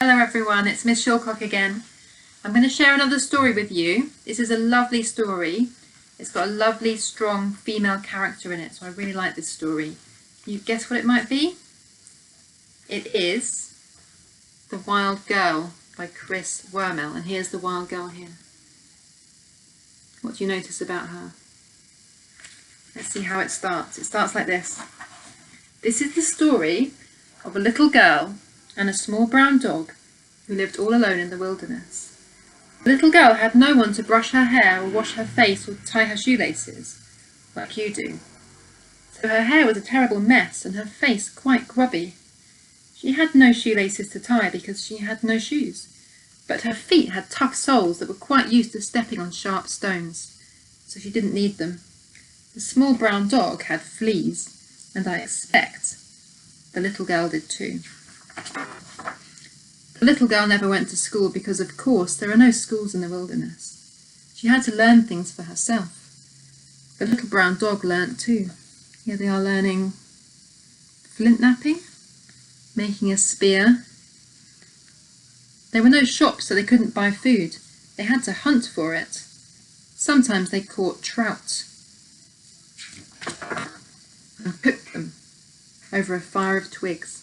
Hello everyone, it's Miss Shilcock again. I'm going to share another story with you. This is a lovely story. It's got a lovely, strong female character in it, so I really like this story. Can you guess what it might be? It is The Wild Girl by Chris Wormel, and here's the wild girl here. What do you notice about her? Let's see how it starts. It starts like this. This is the story of a little girl and a small brown dog who lived all alone in the wilderness. The little girl had no one to brush her hair or wash her face or tie her shoelaces, like you do. So her hair was a terrible mess and her face quite grubby. She had no shoelaces to tie because she had no shoes, but her feet had tough soles that were quite used to stepping on sharp stones, so she didn't need them. The small brown dog had fleas, and I expect the little girl did too. The little girl never went to school because, of course, there are no schools in the wilderness. She had to learn things for herself. The little brown dog learnt too. Here they are learning flint knapping, making a spear. There were no shops, so they couldn't buy food. They had to hunt for it. Sometimes they caught trout and cooked them over a fire of twigs.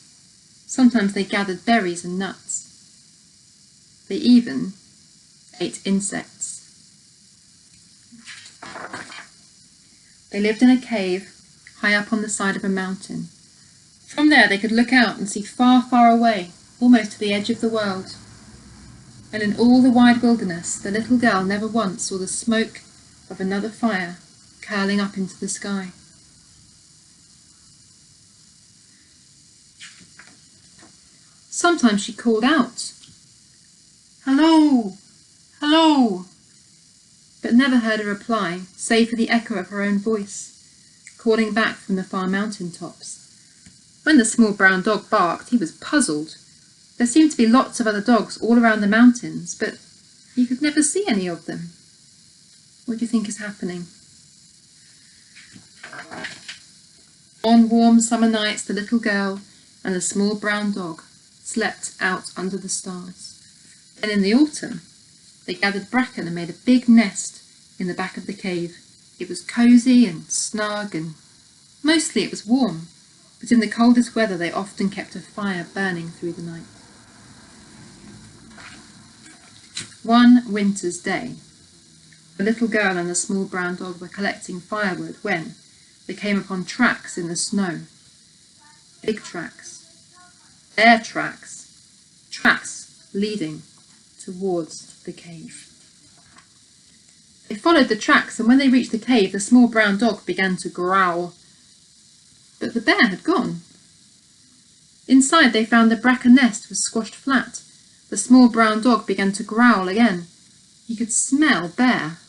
Sometimes they gathered berries and nuts. They even ate insects. They lived in a cave high up on the side of a mountain. From there they could look out and see far, far away, almost to the edge of the world. And in all the wide wilderness, the little girl never once saw the smoke of another fire curling up into the sky. Sometimes she called out, "Hello! Hello!" but never heard a reply, save for the echo of her own voice, calling back from the far mountain tops. When the small brown dog barked, he was puzzled. There seemed to be lots of other dogs all around the mountains, but he could never see any of them. What do you think is happening? On warm summer nights, the little girl and the small brown dog slept out under the stars. Then in the autumn, they gathered bracken and made a big nest in the back of the cave. It was cosy and snug, and mostly it was warm, but in the coldest weather they often kept a fire burning through the night. One winter's day, the little girl and the small brown dog were collecting firewood when they came upon tracks in the snow. Big tracks. Their tracks. Tracks leading towards the cave. They followed the tracks, and when they reached the cave, the small brown dog began to growl. But the bear had gone. Inside they found the bracken nest was squashed flat. The small brown dog began to growl again. He could smell bear.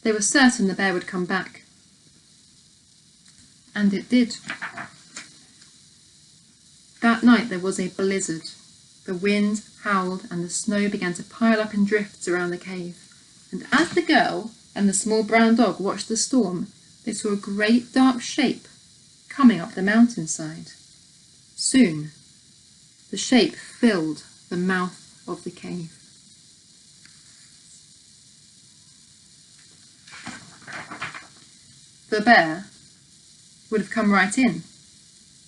They were certain the bear would come back. And it did. That night there was a blizzard. The wind howled and the snow began to pile up in drifts around the cave. And as the girl and the small brown dog watched the storm, they saw a great dark shape coming up the mountainside. Soon, the shape filled the mouth of the cave. The bear would have come right in.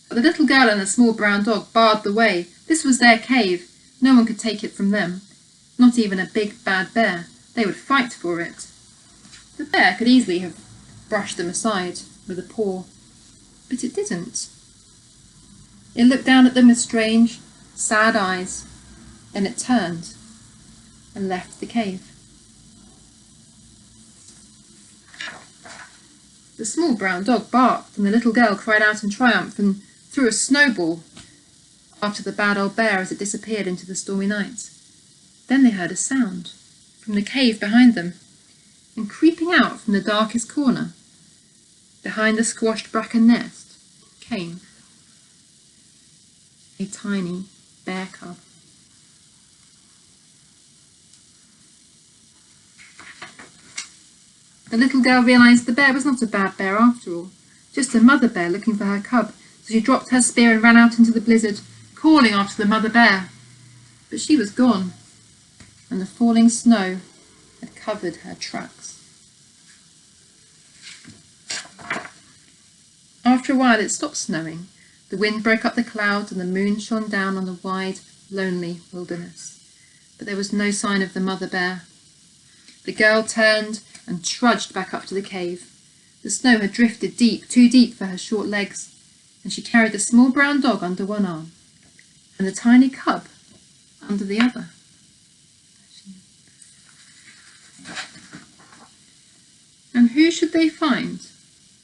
But the little girl and the small brown dog barred the way. This was their cave. No one could take it from them. Not even a big bad bear. They would fight for it. The bear could easily have brushed them aside with a paw, but it didn't. It looked down at them with strange, sad eyes. Then it turned and left the cave. The small brown dog barked, and the little girl cried out in triumph and threw a snowball after the bad old bear as it disappeared into the stormy night. Then they heard a sound from the cave behind them, and creeping out from the darkest corner, behind the squashed bracken nest, came a tiny bear cub. The little girl realised the bear was not a bad bear after all, just a mother bear looking for her cub, so she dropped her spear and ran out into the blizzard, calling after the mother bear. But she was gone, and the falling snow had covered her tracks. After a while it stopped snowing. The wind broke up the clouds and the moon shone down on the wide, lonely wilderness. But there was no sign of the mother bear. The girl turned and trudged back up to the cave. The snow had drifted deep, too deep for her short legs, and she carried the small brown dog under one arm and the tiny cub under the other. And who should they find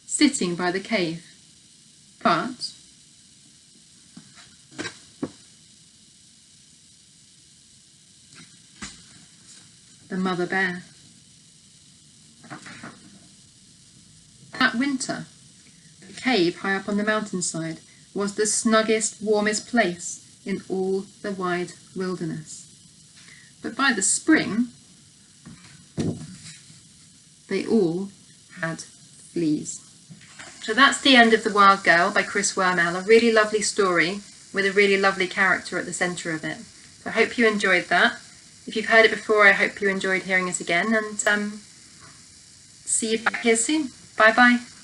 sitting by the cave but the mother bear? That winter, the cave high up on the mountainside was the snuggest, warmest place in all the wide wilderness. But by the spring, they all had fleas. So that's the end of The Wild Girl by Chris Wormell, a really lovely story with a really lovely character at the centre of it. So I hope you enjoyed that. If you've heard it before, I hope you enjoyed hearing it again, and see you back here soon. Bye bye.